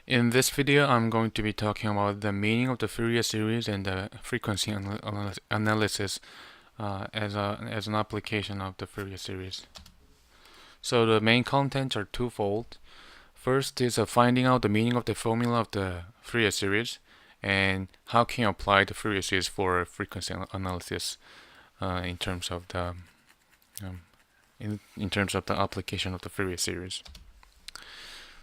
In this video, I'm going to be talking about the meaning of the Fourier series and the frequency analysis as an application of the Fourier series. So the main contents are twofold. First is finding out the meaning of the formula of the Fourier series and how can you apply the Fourier series for frequency analysis in terms of the um, in terms of the application of the Fourier series.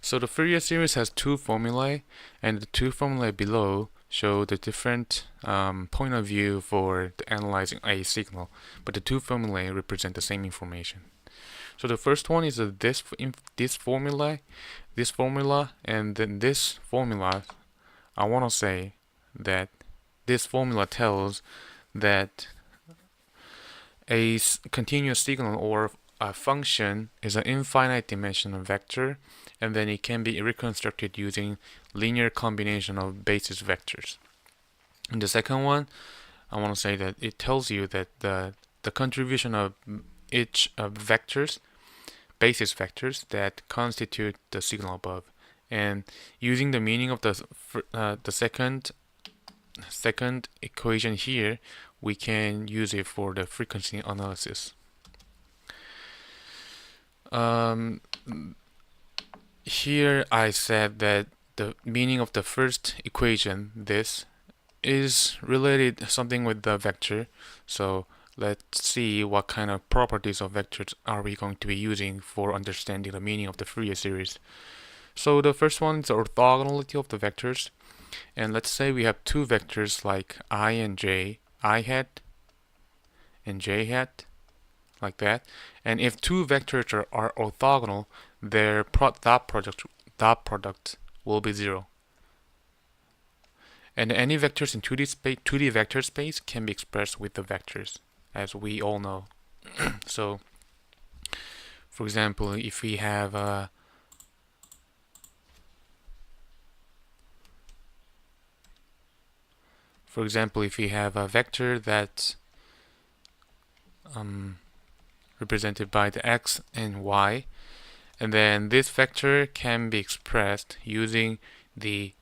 So the Fourier series has two formulae, and the two formulae below show the different point of view for analyzing a signal, but the two formulae represent the same information. So the first one is this formula, and then this formula. I want to say that this formula tells that a continuous signal or a function is an infinite dimensional vector, and then it can be reconstructed using linear combination of basis vectors. And the second one, I want to say that it tells you that the contribution of each of vectors, basis vectors that constitute the signal above, and using the meaning of the second equation here, we can use it for the frequency analysis. Here I said that the meaning of the first equation, this, is related something with the vector. So let's see what kind of properties of vectors are we going to be using for understanding the meaning of the Fourier series. So the first one is the orthogonality of the vectors. And let's say we have two vectors like I and j, I hat and j hat, like that. And if two vectors are orthogonal, their dot product will be 0. And any vectors in 2D vector space can be expressed with the vectors, as we all know. So, for example, if we have a vector that's represented by the x and y, and then this vector can be expressed using the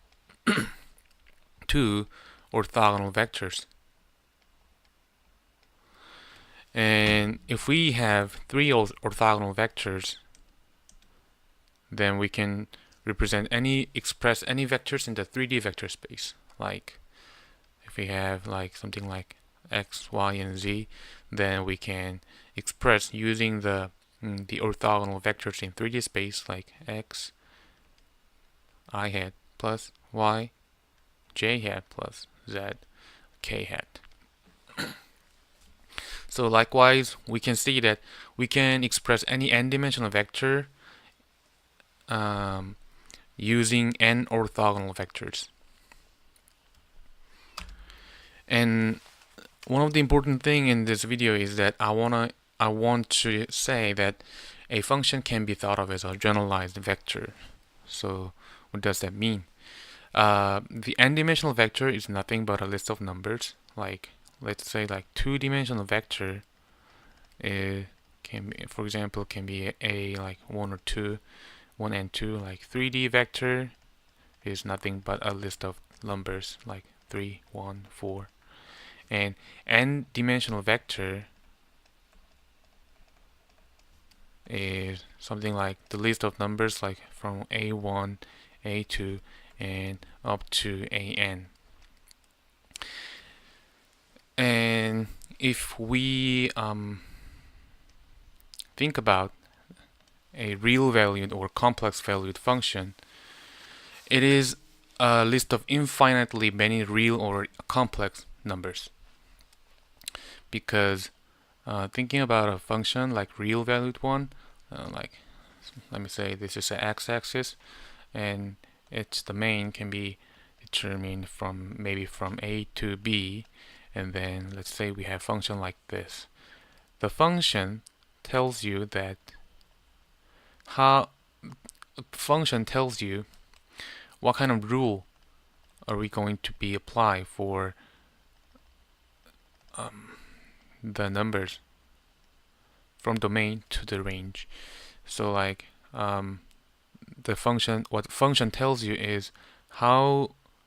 two orthogonal vectors. And if we have three orthogonal vectors, then we can express any vectors in the 3D vector space. Like if we have like something like x, y, and z, then we can express using the orthogonal vectors in 3D space, like x, I hat plus y, j hat plus z, k hat. So likewise, we can see that we can express any n-dimensional vector using n orthogonal vectors. And one of the important thing in this video is that I want to say that a function can be thought of as a generalized vector. So what does that mean? The n-dimensional vector is nothing but a list of numbers. Like let's say like 2-dimensional vector can be, for example, can be a like 1 or 2, 1 and 2. Like 3D vector is nothing but a list of numbers like 3, 1, 4. And n-dimensional vector is something like the list of numbers like from a1, a2, and up to an. And if we think about a real valued or complex valued function, it is a list of infinitely many real or complex numbers. Because thinking about a function like real valued one, like let me say this is an x-axis, and its domain can be determined from maybe from a to b, and then let's say we have function like this. The function tells you that what kind of rule are we going to be apply for the numbers from domain to the range. So like what the function tells you is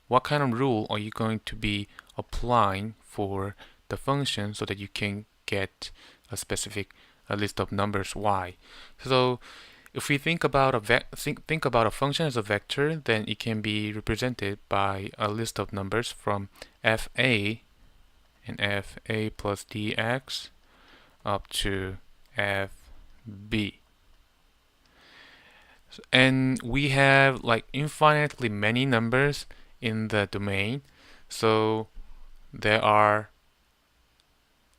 what kind of rule are you going to be applying for the function so that you can get a specific list of numbers y. So if we think about think about a function as a vector, then it can be represented by a list of numbers from fa and fa plus dx up to fb. And we have like infinitely many numbers in the domain, so there are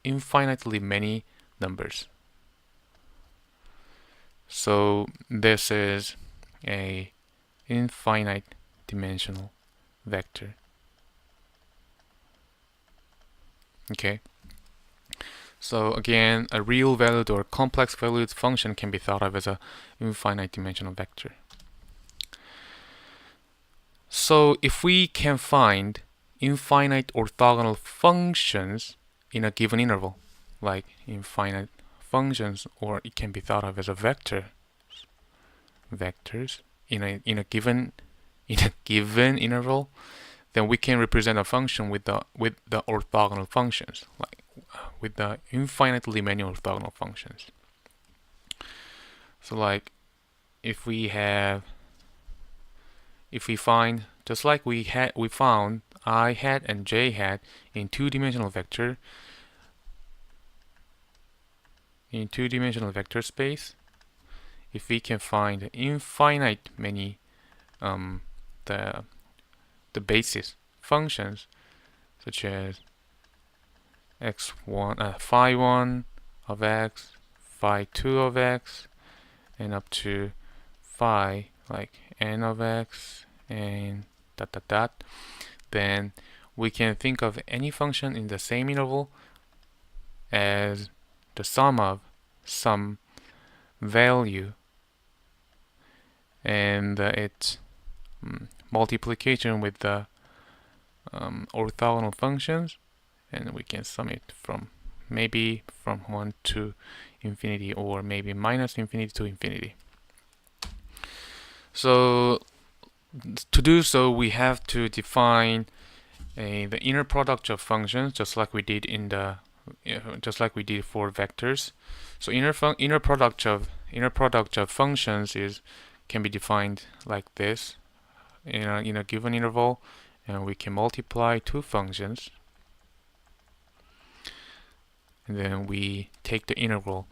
infinitely many numbers. So this is a infinite dimensional vector. Okay. So again, a real valued or complex valued function can be thought of as a infinite dimensional vector. So if we can find infinite orthogonal functions in a given interval, like infinite functions, or it can be thought of as a vectors in a given interval, then we can represent a function with the orthogonal functions, like with the infinitely many orthogonal functions. So like if we find, just like we found I hat and j hat in two-dimensional vector space, if we can find infinite many the basis functions such as phi1 of x, phi2 of x, and up to phi like n of x and dot dot dot, then we can think of any function in the same interval as the sum of some value and its multiplication with the orthogonal functions, and we can sum it from maybe from 1 to infinity, or maybe minus infinity to infinity. So to do so, we have to define the inner product of functions, just like we did for vectors. So inner product of functions can be defined like this in a given interval, and we can multiply two functions, and then we take the integral.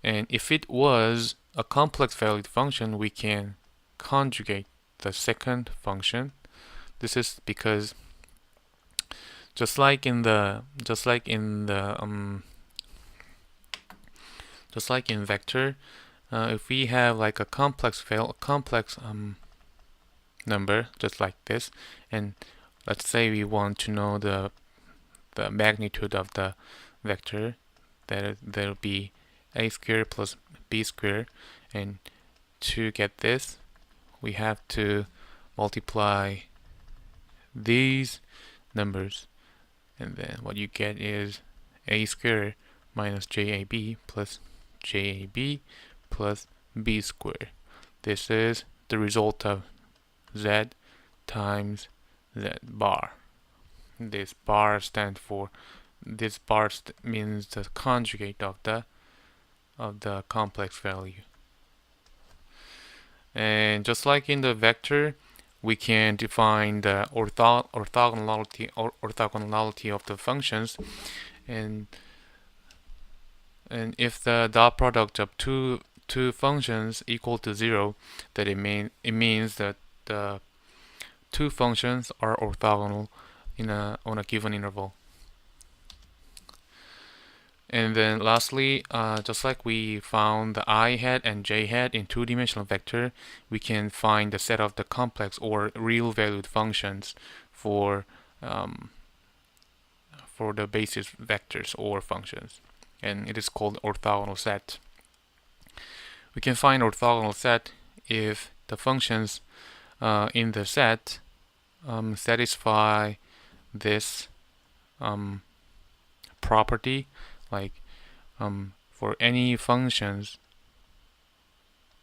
And if it was a complex valued function, we can conjugate the second function. This is because just like in vector, if we have like a complex number just like this, and let's say we want to know the magnitude of the vector, that'll be a squared plus b squared, and to get this we have to multiply these numbers, and then what you get is a squared minus jab plus jab plus b squared. This is the result of z times z bar. This bar means the conjugate of the complex value. And just like in the vector, we can define the orthogonality of the functions, and if the dot product of two functions equal to 0, that it means that the two functions are orthogonal on a given interval. And then lastly, just like we found the I hat and j hat in two-dimensional vector, we can find the set of the complex or real valued functions for the basis vectors or functions, and it is called orthogonal set. We can find orthogonal set if the functions in the set satisfy this property, like for any functions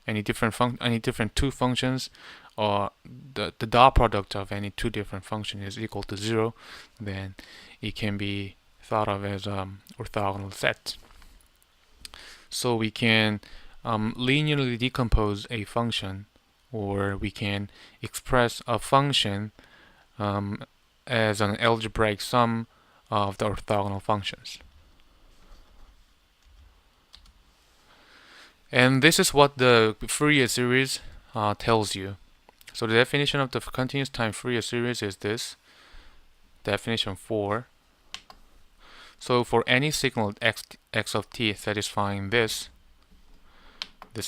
any different two functions, or the dot product of any two different functions is equal to 0, then it can be thought of as orthogonal set. So we can linearly decompose a function, or we can express a function as an algebraic sum of the orthogonal functions. And this is what the Fourier series tells you. So the definition of the continuous time Fourier series is this. Definition 4. So for any signal x of t satisfying this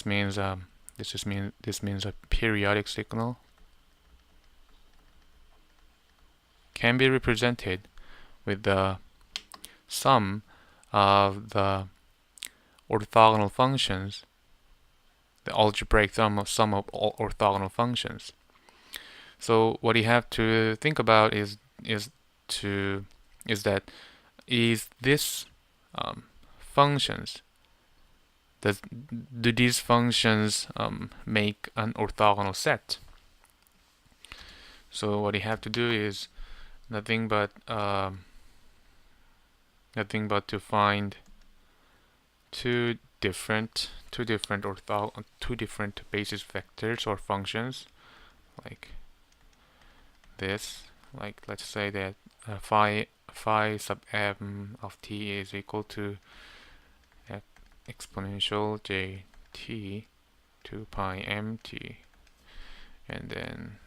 means this means a periodic signal can be represented with the sum of the orthogonal functions, the algebraic sum of all orthogonal functions. So what you have to think about is this functions, do these functions make an orthogonal set? So what you have to do is nothing but to find two different basis vectors or functions, like this. Like, let's say that phi sub m of t is equal to exponential jt 2 pi mt, and then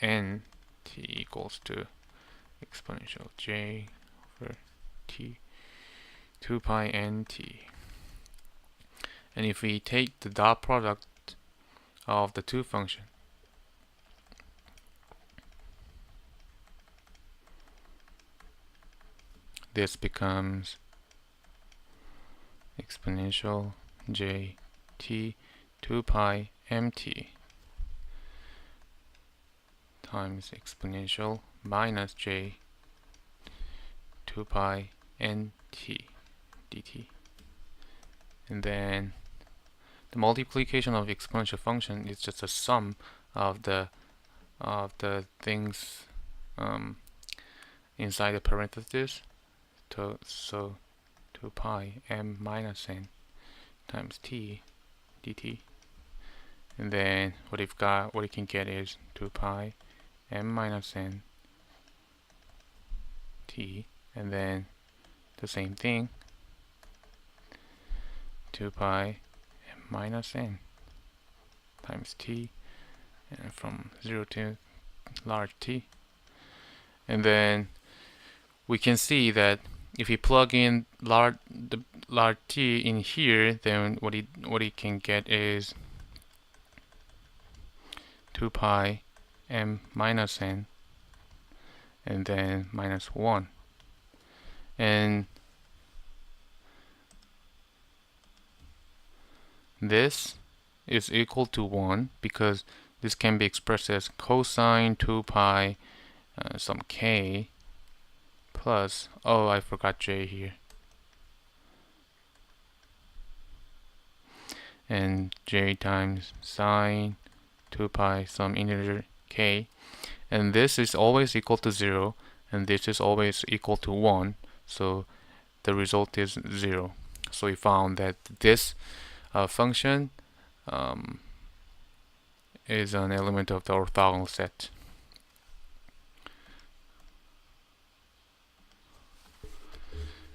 n t equals to exponential j over t 2 pi nt. And if we take the dot product of the two functions, this becomes exponential jt 2 pi mt times exponential minus j 2 pi nt dt. And then the multiplication of exponential function is just a sum of the things inside the parentheses. So 2 pi m minus n times t dt. And then what you can get is 2 pi m minus n t, and then the same thing, 2 pi m minus n times t, and from 0 to large T. And then we can see that if we plug in large T in here, then what it can get is 2 pi m minus n and then minus 1. And this is equal to 1 because this can be expressed as cosine 2 pi some k plus, oh, I forgot j here, and j times sine 2 pi some integer k, and this is always equal to 0 and this is always equal to 1, so the result is 0. So we found that this function is an element of the orthogonal set.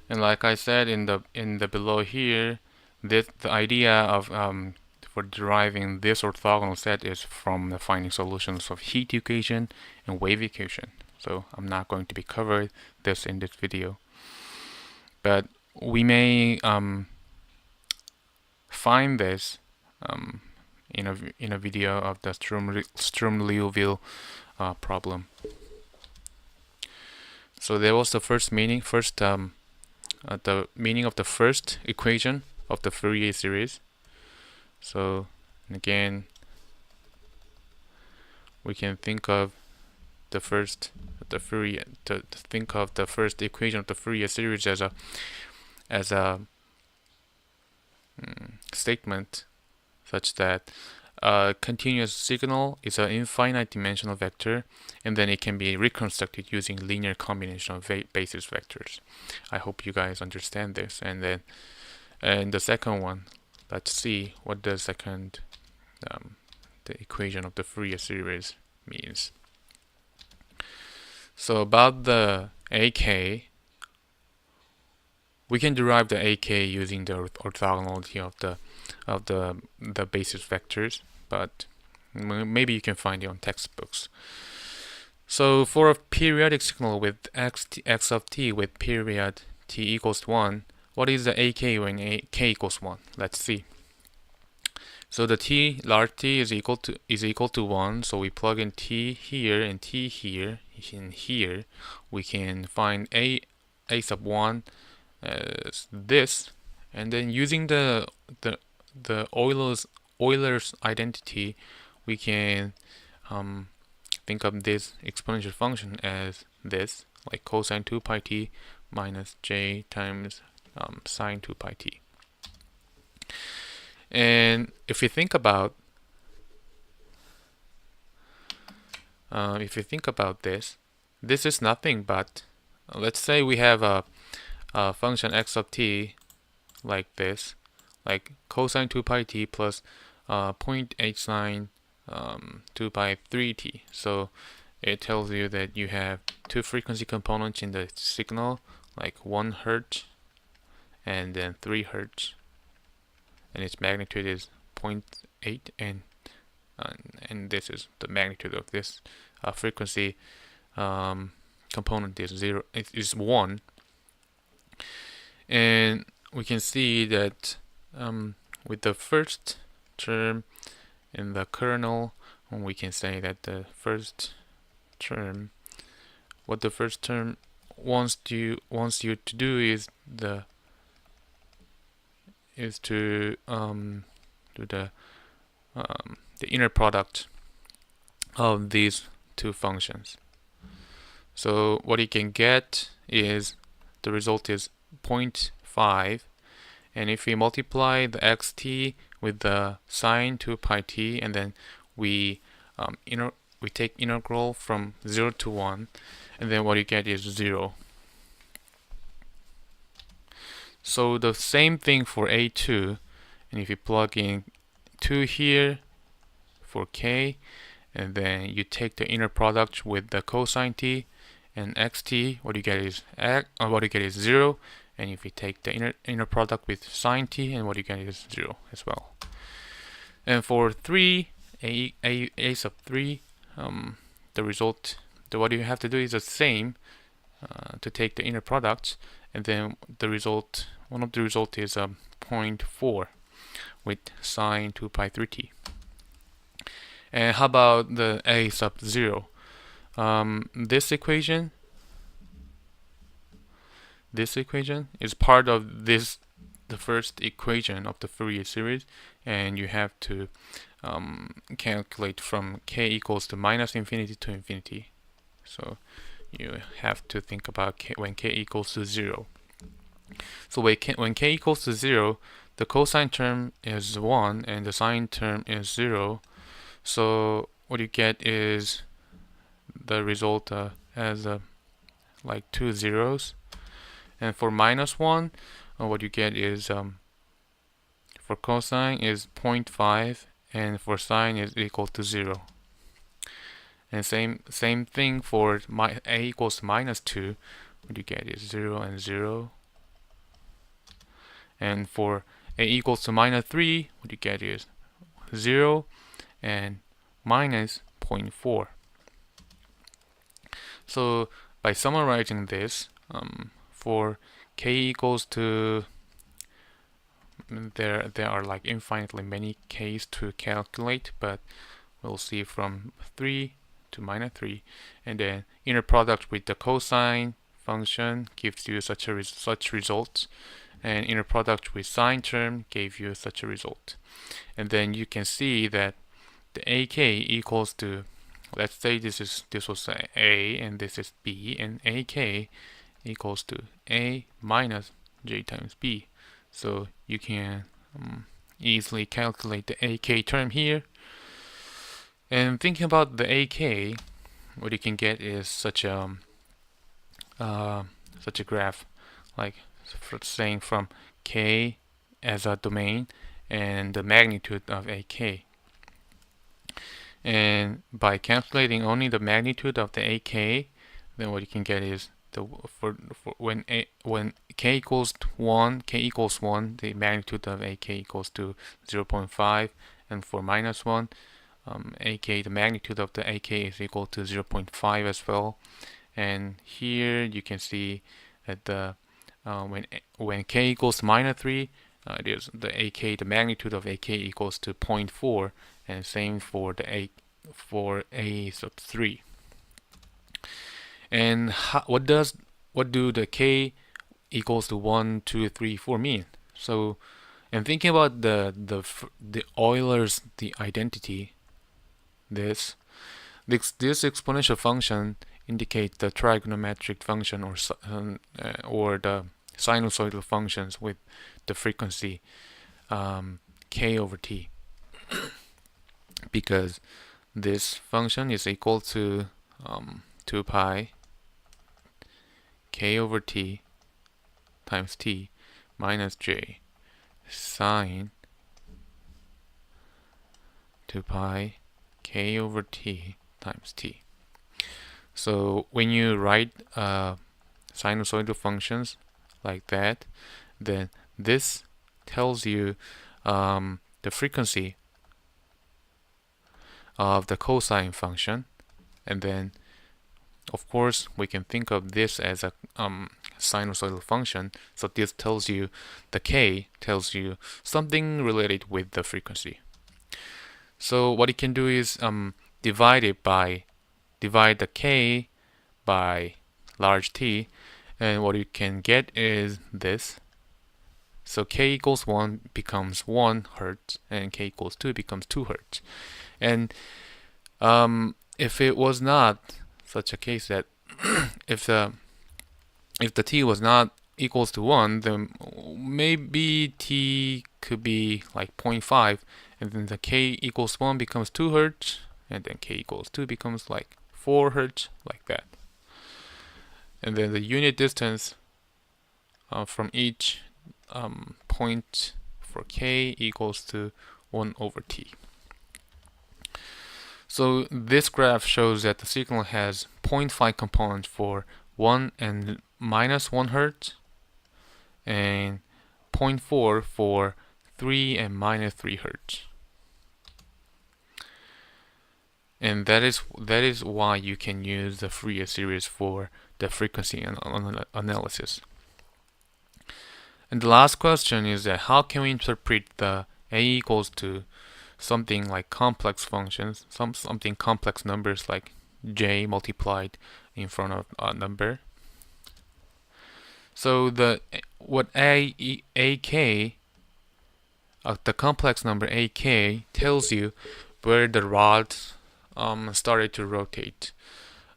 And like I said in the below here, the idea of for deriving this orthogonal set is from the finding solutions of heat equation and wave equation. So I'm not going to be covered this in this video, but we may find this in a video of the Sturm-Liouville problem. So there was the the meaning of the first equation of the Fourier series. So again, we can think of the first equation of the Fourier series as a statement such that a continuous signal is an infinite dimensional vector, and then it can be reconstructed using linear combination of basis vectors. I hope you guys understand this. And the second one, let's see what the second the equation of the Fourier series means. So about the AK, we can derive the AK using the orthogonality of the basis vectors, but maybe you can find it on textbooks. So for a periodic signal with x of t with period t equals 1, what is the AK when k equals 1? Let's see. So the t, large t is equal to 1, so we plug in t here and t here. In here, we can find a sub 1 as this, and then using the Euler's identity, we can think of this exponential function as this, like cosine 2 pi t minus j times sine 2 pi t. And if you think about this is nothing but, let's say we have a function x of t like this, like cosine 2 pi t plus 0.89 2 pi 3t. So it tells you that you have two frequency components in the signal, like 1 hertz and then 3 hertz, and its magnitude is 0.8, and this is the magnitude of this frequency component is 0. It is 1, and we can see that with the first term in the kernel, we can say that the first term, what the first term wants you to do is to do the inner product of these two functions. So what you can get is the result is 0.5, and if we multiply the xt with the sine 2 pi t, and then we take integral from 0 to 1, and then what you get is 0. So the same thing for A2, and if you plug in 2 here for k, and then you take the inner product with the cosine t and xt, what you get is 0, and if you take the inner product with sine t, and what you get is 0 as well. And for 3, a sub 3, the result, what you have to do is the same, to take the inner product, and then the result, one of the result is 0.4 with sine 2 pi 3t. And how about the a sub 0? This equation is part of the first equation of the Fourier series, and you have to calculate from k equals to minus infinity to infinity. So you have to think about when k equals to 0. So when k equals to 0, the cosine term is 1 and the sine term is 0. So what you get is the result as like 2 zeros. And for minus 1, what you get is for cosine is 0.5, and for sine is equal to 0. And same thing for a equals to minus 2, what you get is 0 and 0. And for a equals to minus 3, what you get is 0 and minus 0.4. So by summarizing this, for k equals to, there are like infinitely many k's to calculate, but we'll see from 3 to minus 3, and then inner product with the cosine function gives you such result, and inner product with sine term gave you such a result. And then you can see that the AK equals to, let's say this was A and this is B, and AK equals to A minus J times B. So you can easily calculate the AK term here. And thinking about the AK, what you can get is such a graph, like saying from K as a domain and the magnitude of AK. And by calculating only the magnitude of the AK, then what you can get is for when k equals 1, the magnitude of AK equals to 0.5, and for minus 1, AK, the magnitude of the AK is equal to 0.5 as well. And here you can see that the when k equals to minus 3, it is the AK, the magnitude of AK equals to 0.4, and same for the A sub 3. And what do the k equals to 1, 2, 3, 4 mean? So, and thinking about the Euler's identity, this exponential function indicates the trigonometric function or the sinusoidal functions with the frequency k over t, because this function is equal to 2 pi k over t times t minus j sine 2 pi k over t times t. So when you write sinusoidal functions like that, then this tells you the frequency of the cosine function, and then of course we can think of this as a sinusoidal function. So this tells you, the k tells you something related with the frequency. So what you can do is divide the k by large T, and what you can get is this. So k equals 1 becomes 1 hertz, and k equals 2 becomes 2 hertz. And if it was not such a case that if the t was not equals to 1, then maybe t could be like 0.5, and then the k equals 1 becomes 2 hertz, and then k equals 2 becomes like 4 hertz, like that. And then the unit distance from each point for k equals to 1 over t. So this graph shows that the signal has 0.5 components for 1 and minus 1 hertz, and 0.4 for 3 and minus 3 hertz. And that is why you can use the Fourier series for the frequency analysis. And the last question is that how can we interpret the a equals to something like complex functions, something complex numbers like j multiplied in front of a number. So the complex number ak tells you where the rod started to rotate.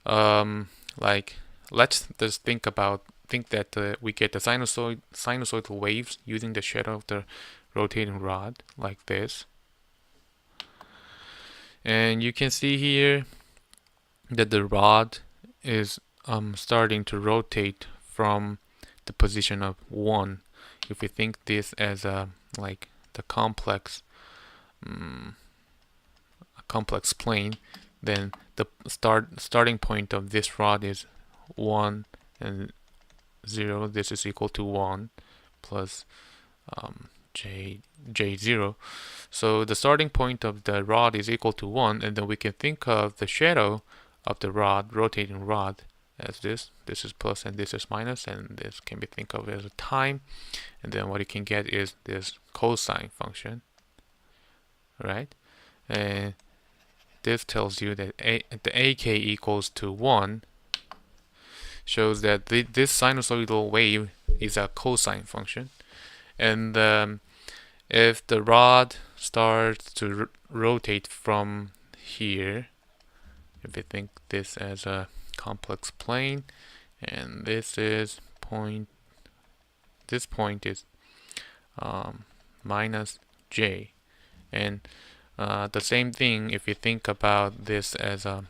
Like, let's just think that we get the sinusoidal waves using the shadow of the rotating rod, like this. And you can see here that the rod is starting to rotate from the position of 1. If we think this as like the complex plane, then the starting point of this rod is 1 and 0. This is equal to 1 plus j0. So the starting point of the rod is equal to 1, and then we can think of the shadow of the rotating rod, as this. This is plus and this is minus, and this can be think of as a time. And then what you can get is this cosine function, right? And this tells you that the AK equals to 1 shows that this sinusoidal wave is a cosine function. And if the rod starts to rotate from here, if you think this as a complex plane, and this point is minus j. And the same thing if you think about this as a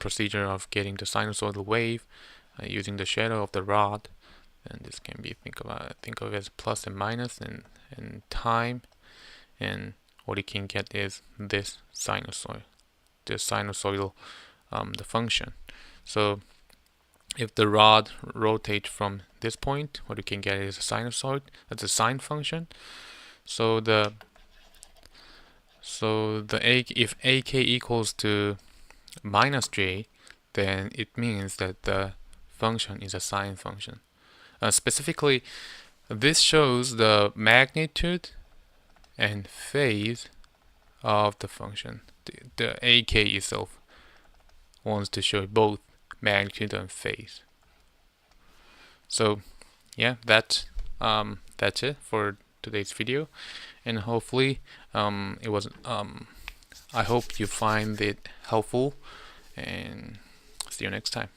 procedure of getting the sinusoidal wave using the shadow of the rod. And this can be think of it as plus and minus and time, and what you can get is this sinusoid, this sinusoidal the function. So if the rod rotates from this point, what you can get is a sinusoid. That's a sine function. So if ak equals to minus j, then it means that the function is a sine function. Specifically, this shows the magnitude and phase of the function. The ak itself wants to show both magnitude and phase. So yeah, that's it for today's video, and hopefully I hope you find it helpful, and see you next time.